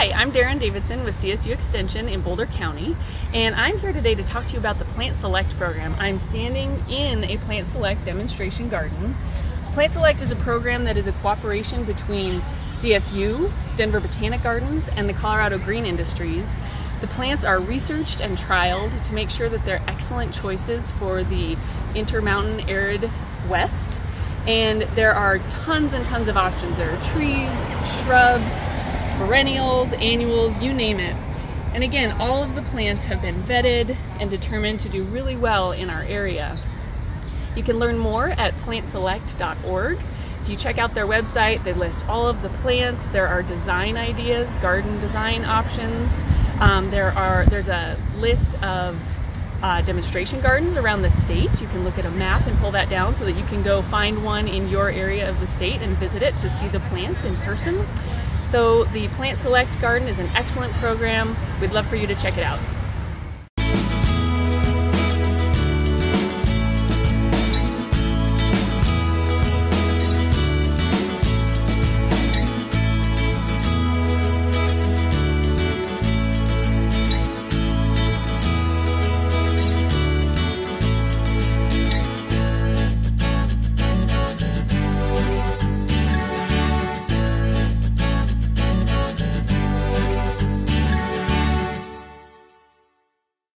Hi, I'm Deryn Davidson with CSU Extension in Boulder County, and I'm here today to talk to you about the Plant Select program. I'm standing in a Plant Select demonstration garden. Plant Select is a program that is a cooperation between CSU, Denver Botanic Gardens, and the Colorado Green Industries. The plants are researched and trialed to make sure that they're excellent choices for the intermountain arid West. And there are tons and tons of options. There are trees, shrubs, perennials, annuals, you name it. And again, all of the plants have been vetted and determined to do really well in our area. You can learn more at plantselect.org. If you check out their website, they list all of the plants. There are design ideas, garden design options. There's a list of demonstration gardens around the state. You can look at a map and pull that down so that you can go find one in your area of the state and visit it to see the plants in person. So the Plant Select Garden is an excellent program. We'd love for you to check it out.